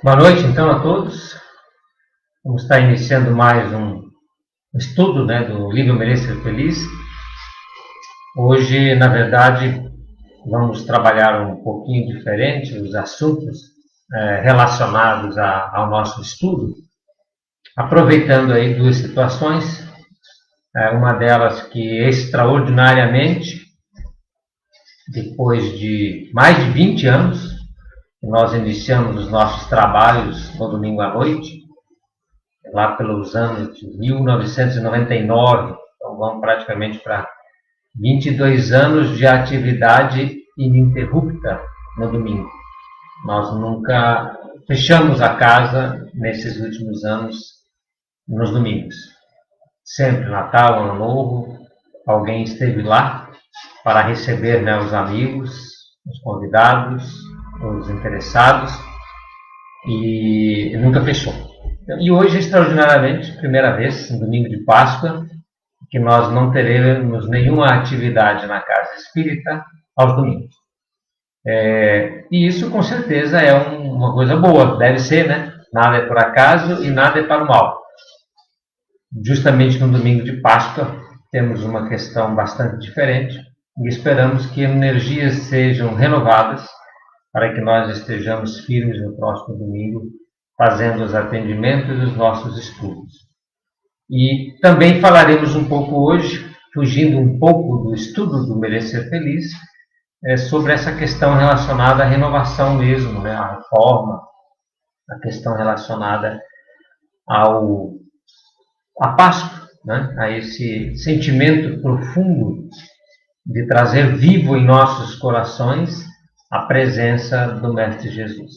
Boa noite, então, a todos. Vamos estar iniciando mais um estudo, do livro Merecer Feliz. Hoje, na verdade, vamos trabalhar um pouquinho diferente os assuntos relacionados ao nosso estudo, aproveitando aí duas situações. Uma delas que extraordinariamente, depois de mais de 20 anos, nós iniciamos os nossos trabalhos no domingo à noite, lá pelos anos de 1999, então vamos praticamente para 22 anos de atividade ininterrupta no domingo. Nós nunca fechamos a casa nesses últimos anos nos domingos. Sempre Natal, Ano Novo, alguém esteve lá para receber os amigos, os convidados, os interessados, e nunca fechou. E hoje, extraordinariamente, primeira vez, no domingo de Páscoa, que nós não teremos nenhuma atividade na casa espírita aos domingos. E isso, com certeza, é uma coisa boa, deve ser, né? Nada é por acaso e nada é para o mal. Justamente no domingo de Páscoa, temos uma questão bastante diferente e esperamos que energias sejam renovadas para que nós estejamos firmes no próximo domingo, fazendo os atendimentos e os nossos estudos. E também falaremos um pouco hoje, fugindo um pouco do estudo do Merecer Feliz, sobre essa questão relacionada à renovação mesmo, à reforma, a questão relacionada à Páscoa, a esse sentimento profundo de trazer vivo em nossos corações a presença do Mestre Jesus.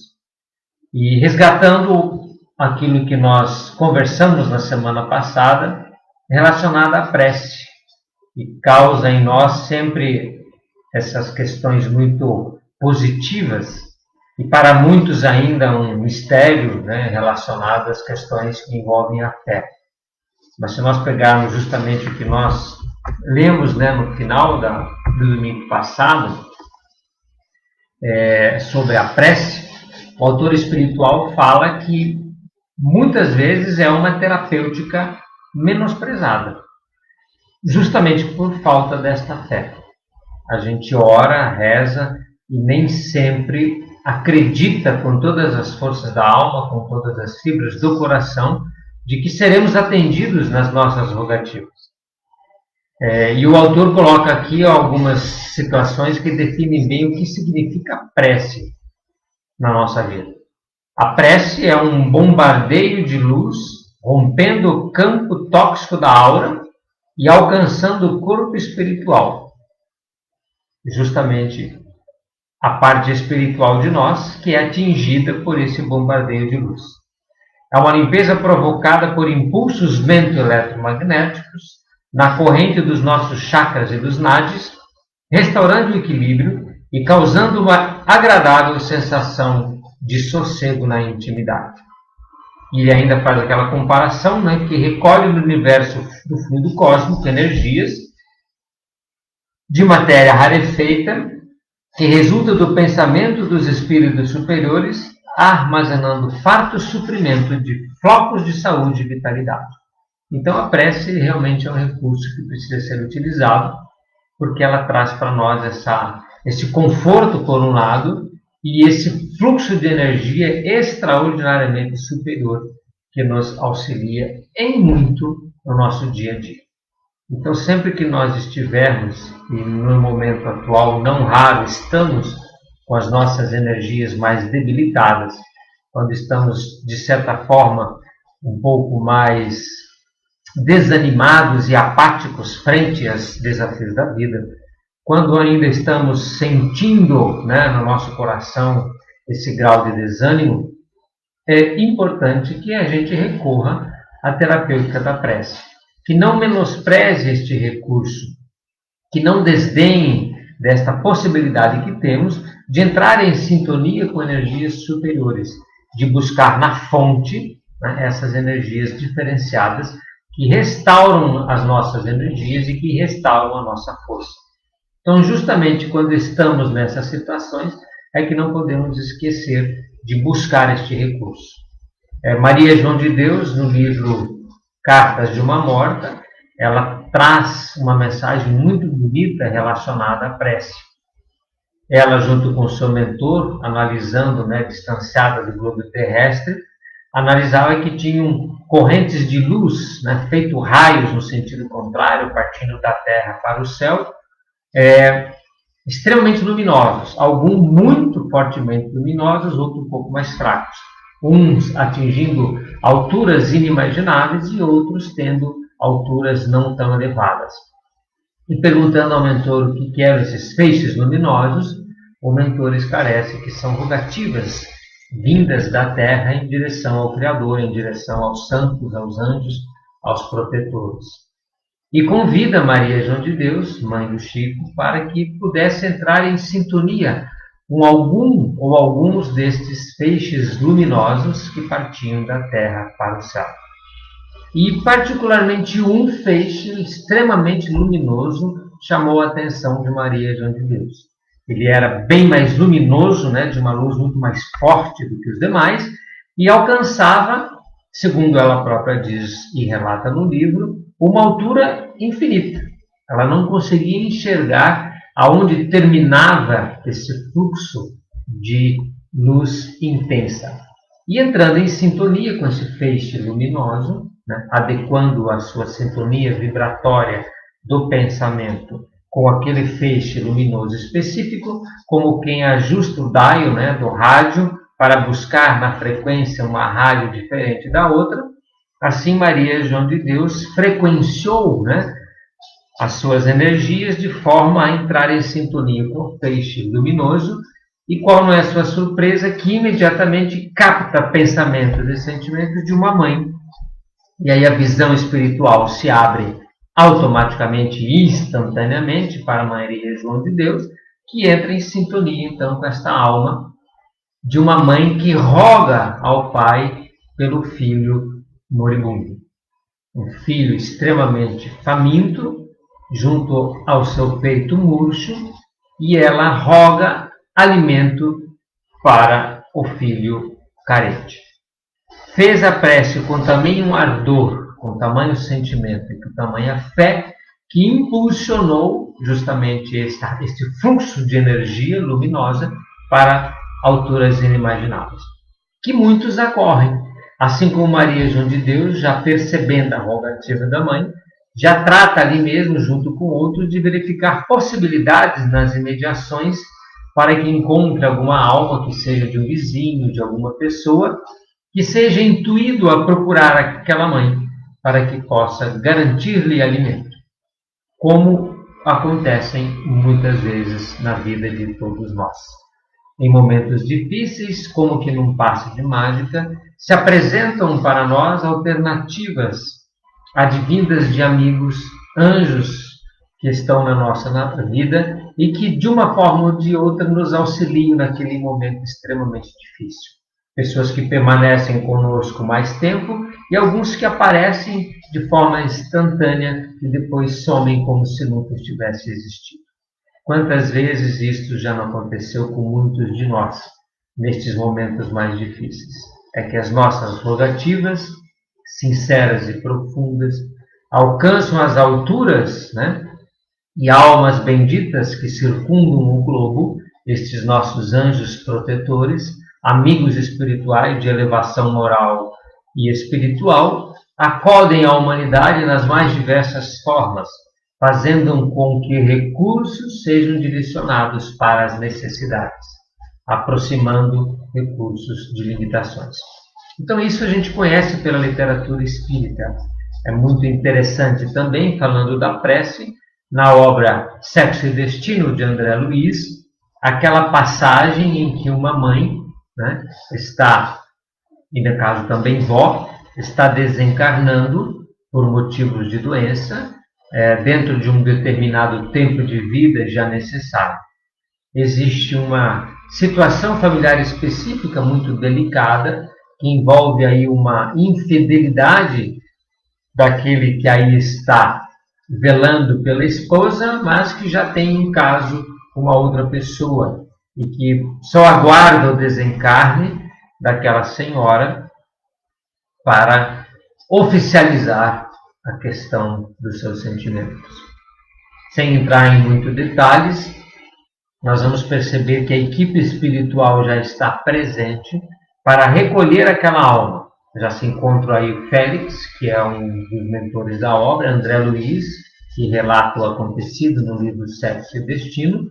E resgatando aquilo que nós conversamos na semana passada, relacionado à prece, que causa em nós sempre essas questões muito positivas, e para muitos ainda um mistério relacionado às questões que envolvem a fé. Mas se nós pegarmos justamente o que nós lemos no final do domingo passado, sobre a prece, o autor espiritual fala que muitas vezes é uma terapêutica menosprezada, justamente por falta desta fé. A gente ora, reza e nem sempre acredita com todas as forças da alma, com todas as fibras do coração, de que seremos atendidos nas nossas rogativas. E o autor coloca aqui algumas situações que definem bem o que significa prece na nossa vida. A prece é um bombardeio de luz, rompendo o campo tóxico da aura e alcançando o corpo espiritual. Justamente a parte espiritual de nós que é atingida por esse bombardeio de luz. É uma limpeza provocada por impulsos mento-eletromagnéticos na corrente dos nossos chakras e dos nadis, restaurando o equilíbrio e causando uma agradável sensação de sossego na intimidade. E ele ainda faz aquela comparação que recolhe no universo do fluido cósmico energias de matéria rarefeita que resulta do pensamento dos espíritos superiores, armazenando farto suprimento de flocos de saúde e vitalidade. Então a prece realmente é um recurso que precisa ser utilizado, porque ela traz para nós esse conforto por um lado e esse fluxo de energia extraordinariamente superior que nos auxilia em muito no nosso dia a dia. Então sempre que nós estivermos, e no momento atual não raro estamos com as nossas energias mais debilitadas, quando estamos de certa forma um pouco mais desanimados e apáticos frente aos desafios da vida, quando ainda estamos sentindo no nosso coração esse grau de desânimo, é importante que a gente recorra à terapêutica da prece, que não menospreze este recurso, que não desdenhe desta possibilidade que temos de entrar em sintonia com energias superiores, de buscar na fonte essas energias diferenciadas que restauram as nossas energias e que restauram a nossa força. Então, justamente quando estamos nessas situações, é que não podemos esquecer de buscar este recurso. Maria João de Deus, no livro Cartas de uma Morta, ela traz uma mensagem muito bonita relacionada à prece. Ela, junto com seu mentor, analisando, distanciada do globo terrestre, analisava que tinham correntes de luz, feito raios no sentido contrário, partindo da Terra para o céu, extremamente luminosos. Alguns muito fortemente luminosos, outros um pouco mais fracos. Uns atingindo alturas inimagináveis e outros tendo alturas não tão elevadas. E perguntando ao mentor o que eram esses feixes luminosos, o mentor esclarece que são rogativas vindas da terra em direção ao Criador, em direção aos santos, aos anjos, aos protetores. E convida Maria João de Deus, mãe do Chico, para que pudesse entrar em sintonia com algum ou alguns destes feixes luminosos que partiam da terra para o céu. E particularmente um feixe extremamente luminoso chamou a atenção de Maria João de Deus. Ele era bem mais luminoso, de uma luz muito mais forte do que os demais, e alcançava, segundo ela própria diz e relata no livro, uma altura infinita. Ela não conseguia enxergar aonde terminava esse fluxo de luz intensa. E entrando em sintonia com esse feixe luminoso, adequando a sua sintonia vibratória do pensamento com aquele feixe luminoso específico, como quem ajusta o dial do rádio para buscar na frequência uma rádio diferente da outra, assim Maria João de Deus frequenciou as suas energias de forma a entrar em sintonia com o feixe luminoso. E qual não é a sua surpresa? Que imediatamente capta pensamentos e sentimentos de uma mãe. E aí a visão espiritual se abre automaticamente e instantaneamente para Maria João de Deus, que entra em sintonia então com esta alma de uma mãe que roga ao Pai pelo filho moribundo. Um filho extremamente faminto, junto ao seu peito murcho, e ela roga alimento para o filho carente. Fez a prece com tamanho ardor, com tamanho sentimento e com tamanha fé, que impulsionou justamente este fluxo de energia luminosa para alturas inimagináveis, que muitos acorrem. Assim como Maria João de Deus, já percebendo a rogativa da mãe, já trata ali mesmo, junto com outros, de verificar possibilidades nas imediações para que encontre alguma alma que seja de um vizinho, de alguma pessoa, que seja intuído a procurar aquela mãe para que possa garantir-lhe alimento, como acontecem muitas vezes na vida de todos nós. Em momentos difíceis, como que num passe de mágica, se apresentam para nós alternativas advindas de amigos, anjos que estão na nossa vida e que, de uma forma ou de outra, nos auxiliam naquele momento extremamente difícil. Pessoas que permanecem conosco mais tempo e alguns que aparecem de forma instantânea e depois somem como se nunca tivesse existido. Quantas vezes isto já não aconteceu com muitos de nós, nestes momentos mais difíceis? É que as nossas rogativas, sinceras e profundas, alcançam as alturas, e almas benditas que circundam o globo, estes nossos anjos protetores, amigos espirituais de elevação moral e espiritual, acodem a humanidade nas mais diversas formas, fazendo com que recursos sejam direcionados para as necessidades, aproximando recursos de limitações. Então isso a gente conhece pela literatura espírita. É muito interessante também, falando da prece, na obra Sexo e Destino, de André Luiz, aquela passagem em que uma mãe está, e no caso também vó, está desencarnando por motivos de doença, dentro de um determinado tempo de vida já necessário. Existe uma situação familiar específica muito delicada, que envolve aí uma infidelidade daquele que aí está velando pela esposa, mas que já tem um caso com uma outra pessoa e que só aguarda o desencarne daquela senhora para oficializar a questão dos seus sentimentos. Sem entrar em muitos detalhes, nós vamos perceber que a equipe espiritual já está presente para recolher aquela alma. Já se encontra aí o Félix, que é um dos mentores da obra, André Luiz, que relata o acontecido no livro Sexo e Destino,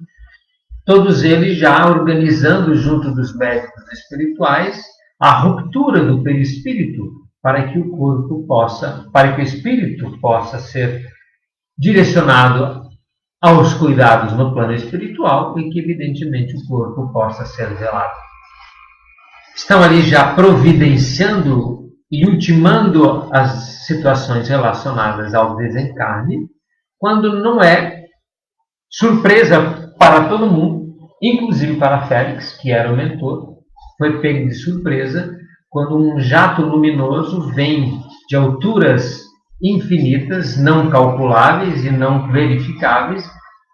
todos eles já organizando junto dos médicos espirituais a ruptura do perispírito para que o espírito possa ser direcionado aos cuidados no plano espiritual e que, evidentemente, o corpo possa ser zelado. Estão ali já providenciando e ultimando as situações relacionadas ao desencarne, quando não é surpresa para todo mundo, inclusive para Félix, que era o mentor, foi pego de surpresa quando um jato luminoso vem de alturas infinitas, não calculáveis e não verificáveis,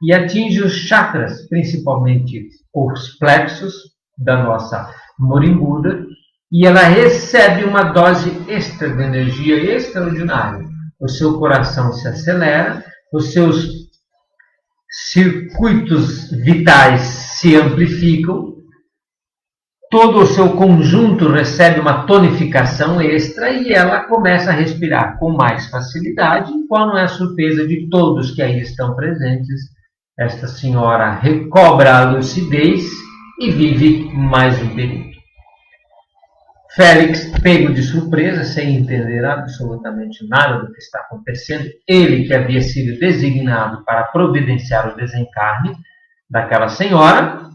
e atinge os chakras, principalmente os plexos da nossa morimbuda, e ela recebe uma dose extra de energia extraordinária. O seu coração se acelera, os seus circuitos vitais se amplificam, todo o seu conjunto recebe uma tonificação extra e ela começa a respirar com mais facilidade, qual não é a surpresa de todos que aí estão presentes. Esta senhora recobra a lucidez e vive mais um período. Félix, pego de surpresa, sem entender absolutamente nada do que está acontecendo, ele que havia sido designado para providenciar o desencarne daquela senhora,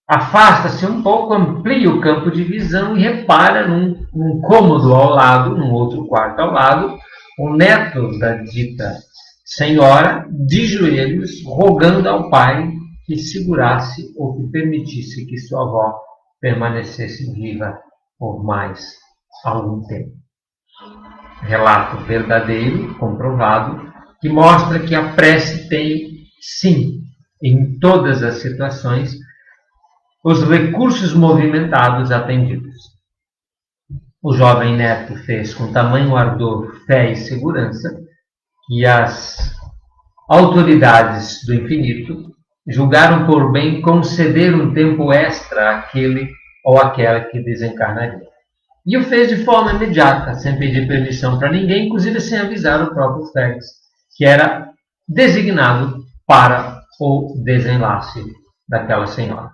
afasta-se um pouco, amplia o campo de visão e repara num cômodo ao lado, num outro quarto ao lado, o neto da dita senhora, de joelhos, rogando ao pai que segurasse ou que permitisse que sua avó permanecesse viva por mais algum tempo. Relato verdadeiro, comprovado, que mostra que a prece tem, sim, em todas as situações, os recursos movimentados atendidos. O jovem neto fez com tamanho ardor, fé e segurança que as autoridades do infinito julgaram por bem conceder um tempo extra àquele ou àquela que desencarnaria. E o fez de forma imediata, sem pedir permissão para ninguém, inclusive sem avisar o próprio Félix, que era designado para o desenlace daquela senhora.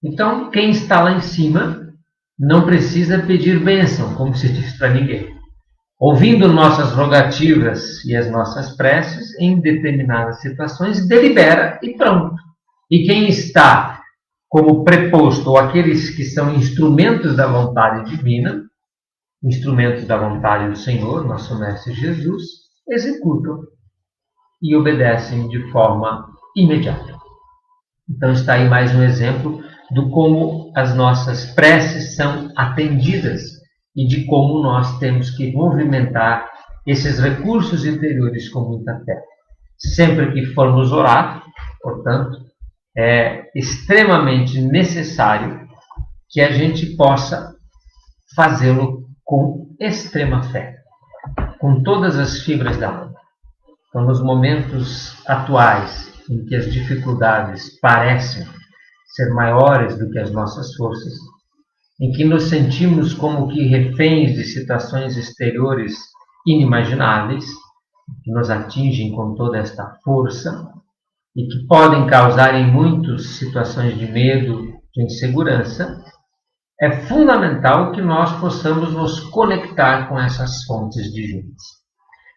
Então, quem está lá em cima não precisa pedir bênção, como se diz para ninguém. Ouvindo nossas rogativas e as nossas preces, em determinadas situações, delibera e pronto. E quem está como preposto, ou aqueles que são instrumentos da vontade divina, instrumentos da vontade do Senhor, nosso Mestre Jesus, executam e obedecem de forma imediata. Então está aí mais um exemplo do como as nossas preces são atendidas e de como nós temos que movimentar esses recursos interiores com muita fé. Sempre que formos orar, portanto, é extremamente necessário que a gente possa fazê-lo com extrema fé, com todas as fibras da alma. Então, nos momentos atuais, em que as dificuldades parecem ser maiores do que as nossas forças, em que nos sentimos como que reféns de situações exteriores inimagináveis, que nos atingem com toda esta força e que podem causar em muitas situações de medo, de insegurança, é fundamental que nós possamos nos conectar com essas fontes divinas.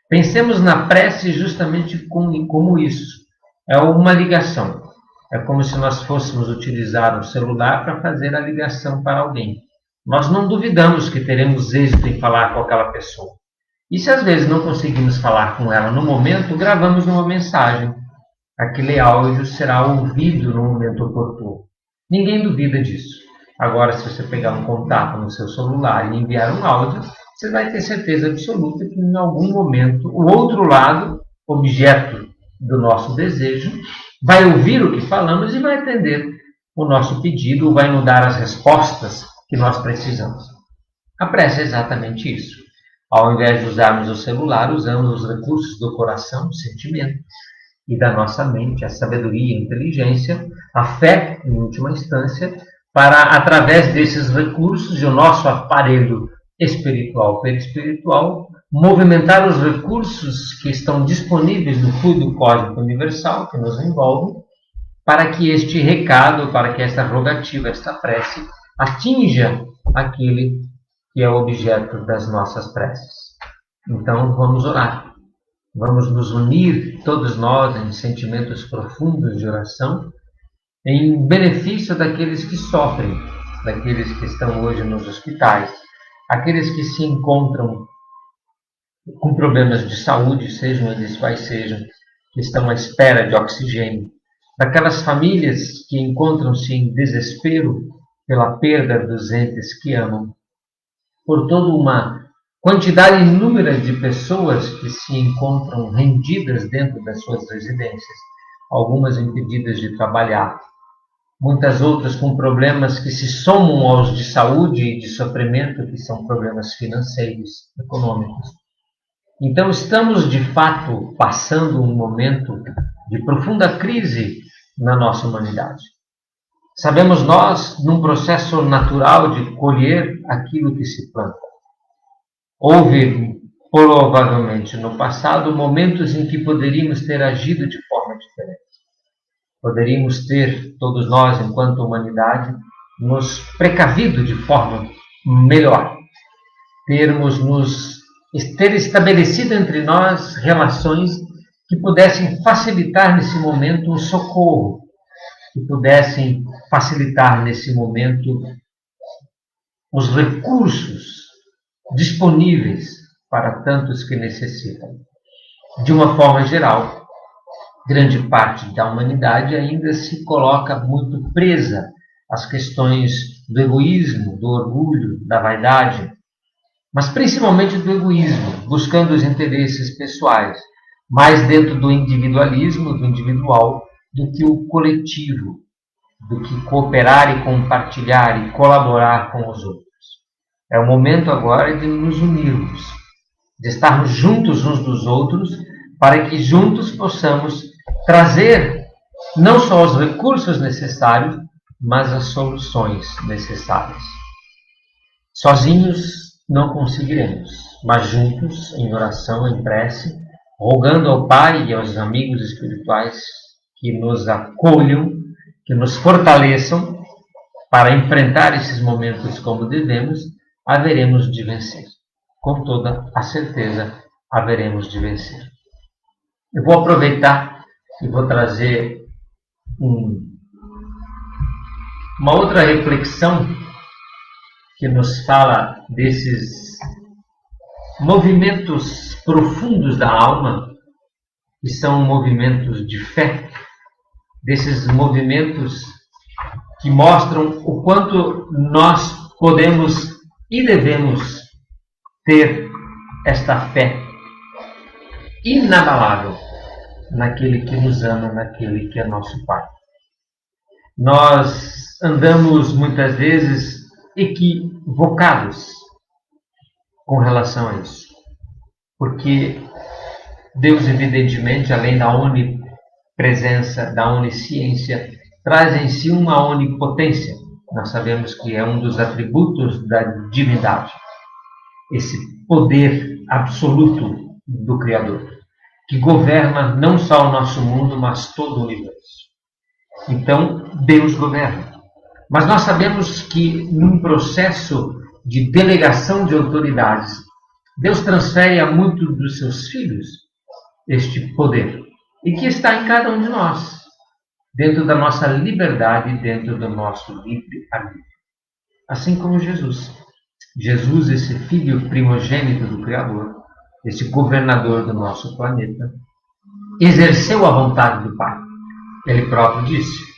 Pensemos na prece justamente como isso. É uma ligação. É como se nós fôssemos utilizar o celular para fazer a ligação para alguém. Nós não duvidamos que teremos êxito em falar com aquela pessoa. E se às vezes não conseguimos falar com ela no momento, gravamos uma mensagem. Aquele áudio será ouvido no momento oportuno. Ninguém duvida disso. Agora, se você pegar um contato no seu celular e enviar um áudio, você vai ter certeza absoluta que em algum momento o outro lado, objeto do nosso desejo, vai ouvir o que falamos e vai atender o nosso pedido, ou vai nos dar as respostas que nós precisamos. A prece é exatamente isso. Ao invés de usarmos o celular, usamos os recursos do coração, do sentimento e da nossa mente, a sabedoria, a inteligência, a fé, em última instância, para, através desses recursos e o nosso aparelho espiritual, perispiritual, movimentar os recursos que estão disponíveis no fluido cósmico universal que nos envolve, para que este recado, para que esta rogativa, esta prece, atinja aquele que é o objeto das nossas preces. Então, vamos orar. Vamos nos unir, todos nós, em sentimentos profundos de oração, em benefício daqueles que sofrem, daqueles que estão hoje nos hospitais, aqueles que se encontram com problemas de saúde, sejam eles quais sejam, que estão à espera de oxigênio, daquelas famílias que encontram-se em desespero pela perda dos entes que amam, por toda uma quantidade inúmera de pessoas que se encontram rendidas dentro das suas residências, algumas impedidas de trabalhar, muitas outras com problemas que se somam aos de saúde e de sofrimento, que são problemas financeiros, econômicos. Então, estamos, de fato, passando um momento de profunda crise na nossa humanidade. Sabemos nós, num processo natural de colher aquilo que se planta. Houve, provavelmente, no passado, momentos em que poderíamos ter agido de forma diferente. Poderíamos ter, todos nós, enquanto humanidade, nos precavido de forma melhor. Ter estabelecido entre nós relações que pudessem facilitar nesse momento um socorro, que pudessem facilitar nesse momento os recursos disponíveis para tantos que necessitam. De uma forma geral, grande parte da humanidade ainda se coloca muito presa às questões do egoísmo, do orgulho, da vaidade, mas principalmente do egoísmo, buscando os interesses pessoais, mais dentro do individualismo, do individual, do que o coletivo, do que cooperar e compartilhar e colaborar com os outros. É o momento agora de nos unirmos, de estarmos juntos uns dos outros, para que juntos possamos trazer não só os recursos necessários, mas as soluções necessárias. Sozinhos não conseguiremos, mas juntos, em oração, em prece, rogando ao Pai e aos amigos espirituais que nos acolham, que nos fortaleçam para enfrentar esses momentos como devemos, haveremos de vencer. Com toda a certeza, haveremos de vencer. Eu vou aproveitar e vou trazer uma outra reflexão que nos fala desses movimentos profundos da alma, que são movimentos de fé, desses movimentos que mostram o quanto nós podemos e devemos ter esta fé inabalável naquele que nos ama, naquele que é nosso Pai. Nós andamos muitas vezes equivocados com relação a isso, porque Deus, evidentemente, além da onipresença, da onisciência, traz em si uma onipotência. Nós sabemos que é um dos atributos da divindade, esse poder absoluto do Criador, que governa não só o nosso mundo, mas todo o universo. Então, Deus governa. Mas nós sabemos que num processo de delegação de autoridades, Deus transfere a muitos dos seus filhos este poder, e que está em cada um de nós, dentro da nossa liberdade, dentro do nosso livre-arbítrio. Assim como Jesus. Jesus, esse filho primogênito do Criador, esse governador do nosso planeta, exerceu a vontade do Pai. Ele próprio disse: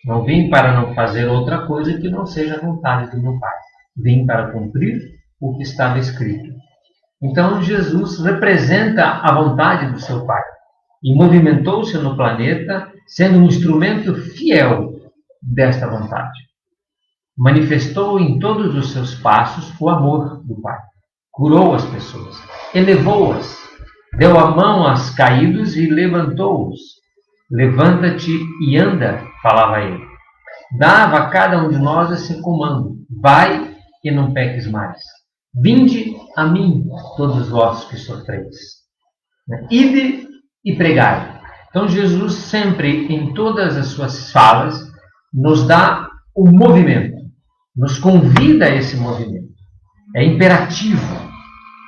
não vim para não fazer outra coisa que não seja a vontade do meu Pai. Vim para cumprir o que estava escrito. Então Jesus representa a vontade do seu Pai e movimentou-se no planeta sendo um instrumento fiel desta vontade. manifestou em todos os seus passos o amor do Pai. Curou as pessoas, elevou-as, deu a mão aos caídos e levantou-os. Levanta-te e anda, falava ele. Dava a cada um de nós esse comando: vai e não peques mais. Vinde a mim, todos vós que sofreis. Ide e pregai. Então Jesus sempre, em todas as suas falas, nos dá o movimento, nos convida a esse movimento. É imperativo.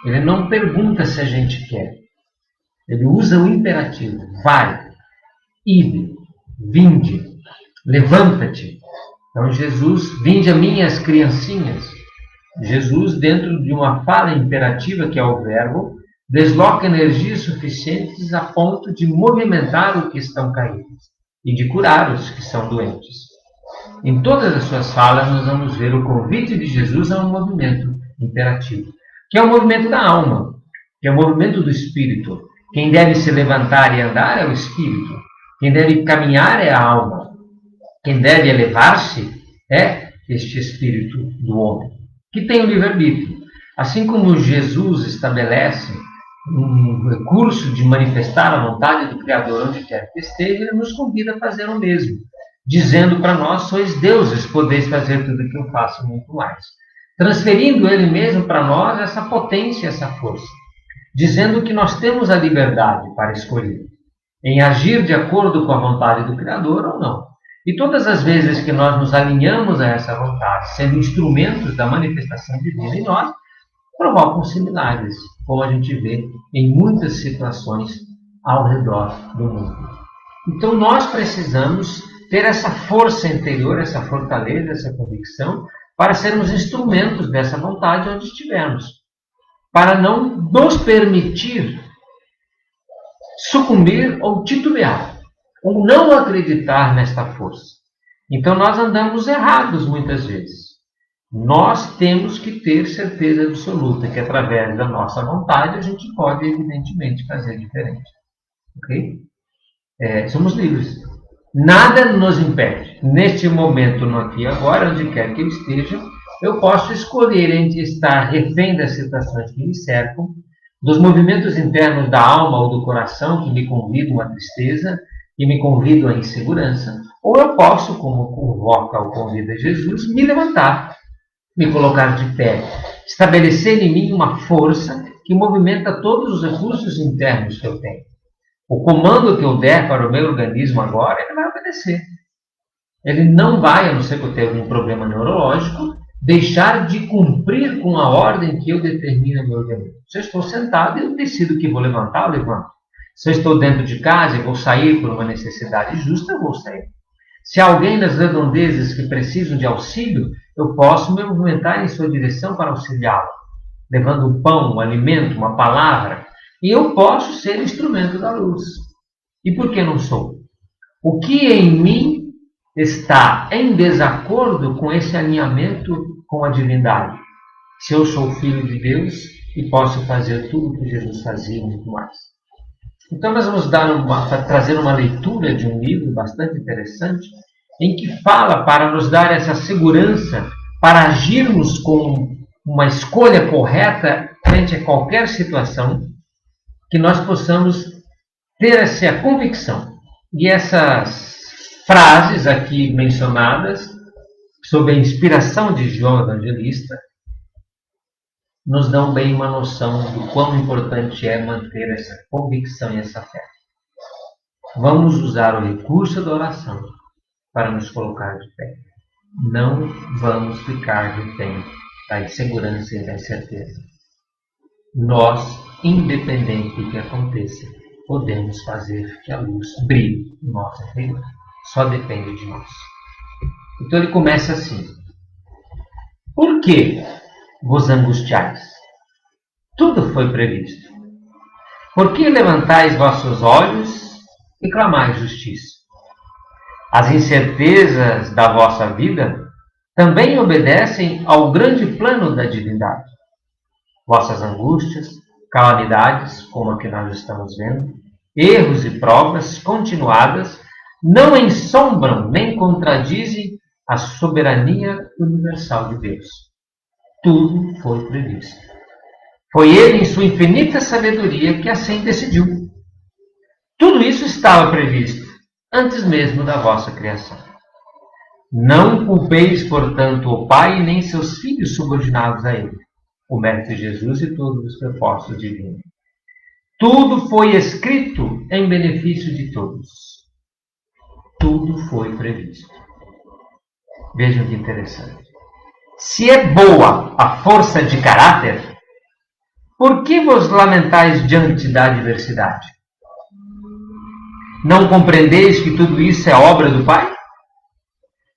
Ele não pergunta se a gente quer. Ele usa o imperativo. Vai, ide, vinde, levanta-te. Então Jesus, vinde a mim as criancinhas. Jesus, dentro de uma fala imperativa, que é o verbo, desloca energias suficientes a ponto de movimentar os que estão caídos e de curar os que são doentes. Em todas as suas falas, nós vamos ver o convite de Jesus a um movimento imperativo, que é o movimento da alma, que é o movimento do espírito. Quem deve se levantar e andar é o espírito. Quem deve caminhar é a alma. Quem deve elevar-se é este espírito do homem, que tem o livre-arbítrio. Assim como Jesus estabelece um recurso de manifestar a vontade do Criador onde quer que esteja, ele nos convida a fazer o mesmo, dizendo para nós: sois deuses, podeis fazer tudo o que eu faço, muito mais. Transferindo ele mesmo para nós essa potência, essa força, dizendo que nós temos a liberdade para escolher em agir de acordo com a vontade do Criador ou não. E todas as vezes que nós nos alinhamos a essa vontade, sendo instrumentos da manifestação divina em nós, provocam-se milagres, como a gente vê em muitas situações ao redor do mundo. Então nós precisamos ter essa força interior, essa fortaleza, essa convicção, para sermos instrumentos dessa vontade onde estivermos, para não nos permitir sucumbir ou titubear, ou não acreditar nesta força. Então nós andamos errados muitas vezes. Nós temos que ter certeza absoluta que através da nossa vontade a gente pode, evidentemente, fazer diferente. Ok? Somos livres. Nada nos impede. Neste momento, no aqui e agora, onde quer que eu esteja, eu posso escolher entre estar refém das situações que me cercam, dos movimentos internos da alma ou do coração que me convidam à tristeza, que me convidam à insegurança, ou eu posso, como convoca o convite de Jesus, me levantar, me colocar de pé, estabelecer em mim uma força que movimenta todos os recursos internos que eu tenho. O comando que eu der para o meu organismo agora, ele vai obedecer. Ele não vai, a não ser que eu tenha algum problema neurológico, deixar de cumprir com a ordem que eu determino no meu organismo. Se eu estou sentado, eu decido que vou levantar, eu levanto. Se eu estou dentro de casa e vou sair por uma necessidade justa, eu vou sair. Se há alguém nas redondezas que precisam de auxílio, eu posso me movimentar em sua direção para auxiliá-lo, levando um pão, um alimento, uma palavra. E eu posso ser instrumento da luz. E por que não sou? O que em mim está em desacordo com esse alinhamento com a divindade? Se eu sou filho de Deus e posso fazer tudo o que Jesus fazia e muito mais. Então nós vamos trazer uma leitura de um livro bastante interessante, em que fala para nos dar essa segurança para agirmos com uma escolha correta frente a qualquer situação, que nós possamos ter essa convicção. E essas frases aqui mencionadas, sob a inspiração de João Evangelista, nos dão bem uma noção do quão importante é manter essa convicção e essa fé. Vamos usar o recurso da oração para nos colocar de pé. Não vamos ficar refém da insegurança e da incerteza. Nós, independente do que aconteça, podemos fazer que a luz brilhe no nosso interior. Só depende de nós. Então ele começa assim: por que vos angustiais? Tudo foi previsto. Por que levantais vossos olhos e clamais justiça? As incertezas da vossa vida também obedecem ao grande plano da divindade. Vossas angústias, calamidades, como a que nós estamos vendo, erros e provas continuadas, não ensombram nem contradizem a soberania universal de Deus. Tudo foi previsto. Foi Ele, em sua infinita sabedoria, que assim decidiu. Tudo isso estava previsto, antes mesmo da vossa criação. Não culpeis, portanto, o Pai nem seus filhos subordinados a Ele, o Mestre Jesus e todos os propósitos divinos. Tudo foi escrito em benefício de todos. Tudo foi previsto. Vejam que interessante. Se é boa a força de caráter, por que vos lamentais diante da adversidade? Não compreendeis que tudo isso é obra do Pai?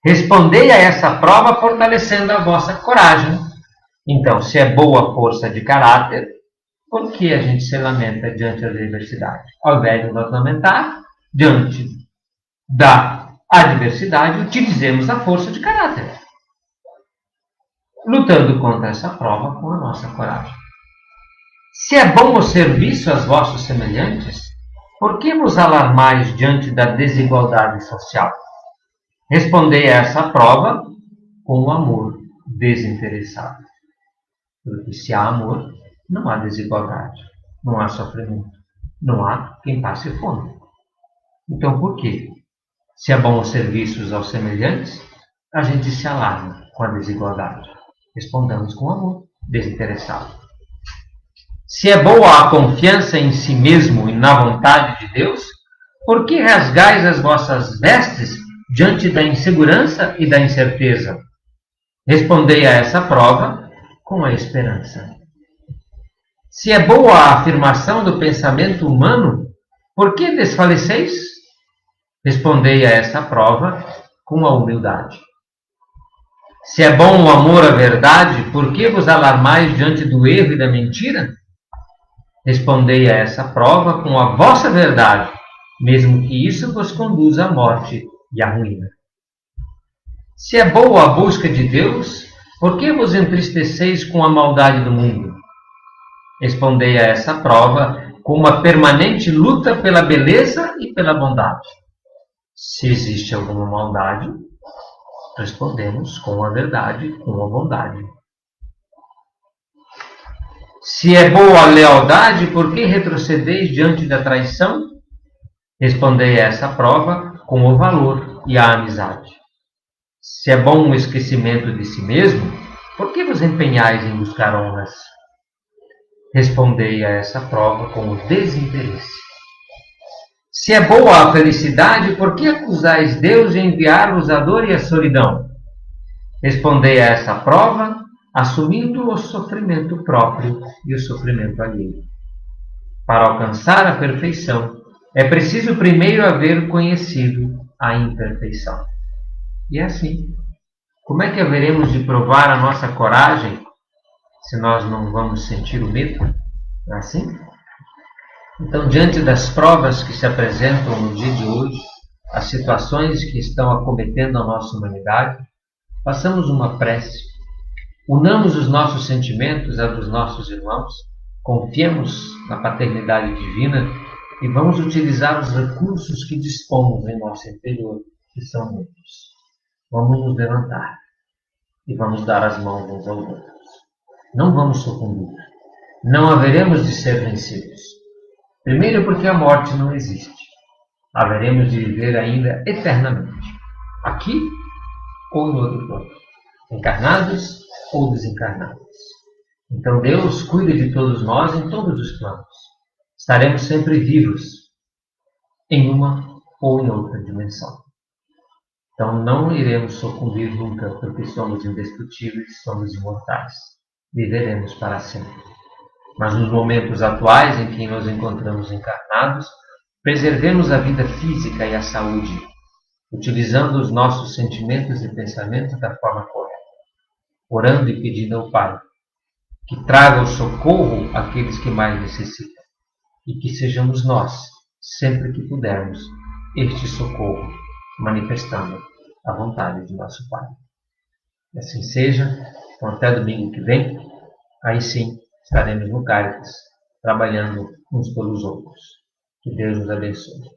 Respondei a essa prova fortalecendo a vossa coragem. Então, se é boa a força de caráter, por que a gente se lamenta diante da adversidade? Ao invés de nos lamentar diante da adversidade, utilizemos a força de caráter, lutando contra essa prova com a nossa coragem. Se é bom o serviço aos vossos semelhantes, por que vos alarmais diante da desigualdade social? Respondei a essa prova com o amor desinteressado. Porque se há amor, não há desigualdade, não há sofrimento, não há quem passe fome. Então por quê? Se é bom os serviços aos semelhantes, a gente se alarma com a desigualdade. Respondamos com amor desinteressado. Se é boa a confiança em si mesmo e na vontade de Deus, por que rasgais as vossas vestes diante da insegurança e da incerteza? Respondei a essa prova com a esperança. Se é boa a afirmação do pensamento humano, por que desfaleceis? Respondei a essa prova com a humildade. Se é bom o amor à verdade, por que vos alarmais diante do erro e da mentira? Respondei a essa prova com a vossa verdade, mesmo que isso vos conduza à morte e à ruína. Se é boa a busca de Deus, por que vos entristeceis com a maldade do mundo? Respondei a essa prova com uma permanente luta pela beleza e pela bondade. Se existe alguma maldade, respondemos com a verdade, com a bondade. Se é boa a lealdade, por que retrocedeis diante da traição? Respondei a essa prova com o valor e a amizade. Se é bom o esquecimento de si mesmo, por que vos empenhais em buscar honras? Respondei a essa prova com o desinteresse. Se é boa a felicidade, por que acusais Deus de enviar-vos a dor e a solidão? Respondei a essa prova, assumindo o sofrimento próprio e o sofrimento alheio. Para alcançar a perfeição, é preciso primeiro haver conhecido a imperfeição. E é assim. Como é que haveremos de provar a nossa coragem se nós não vamos sentir o medo? Não é assim? Então, diante das provas que se apresentam no dia de hoje, as situações que estão acometendo a nossa humanidade, façamos uma prece, unamos os nossos sentimentos a dos nossos irmãos, confiemos na paternidade divina e vamos utilizar os recursos que dispomos em nosso interior, que são muitos. Vamos nos levantar e vamos dar as mãos uns aos outros. Não vamos sucumbir. Não haveremos de ser vencidos. Primeiro porque a morte não existe. Haveremos de viver ainda eternamente. Aqui ou em outro plano. Encarnados ou desencarnados. Então Deus cuida de todos nós em todos os planos. Estaremos sempre vivos em uma ou em outra dimensão. Então não iremos sucumbir nunca porque somos indestrutíveis, somos imortais. Viveremos para sempre. Mas nos momentos atuais em que nos encontramos encarnados, preservemos a vida física e a saúde, utilizando os nossos sentimentos e pensamentos da forma correta, orando e pedindo ao Pai que traga o socorro àqueles que mais necessitam e que sejamos nós, sempre que pudermos, este socorro, manifestando a vontade de nosso Pai. E assim seja, então até domingo que vem, aí sim estaremos no Caritas, trabalhando uns pelos outros. Que Deus nos abençoe.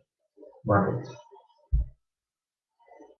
Boa noite.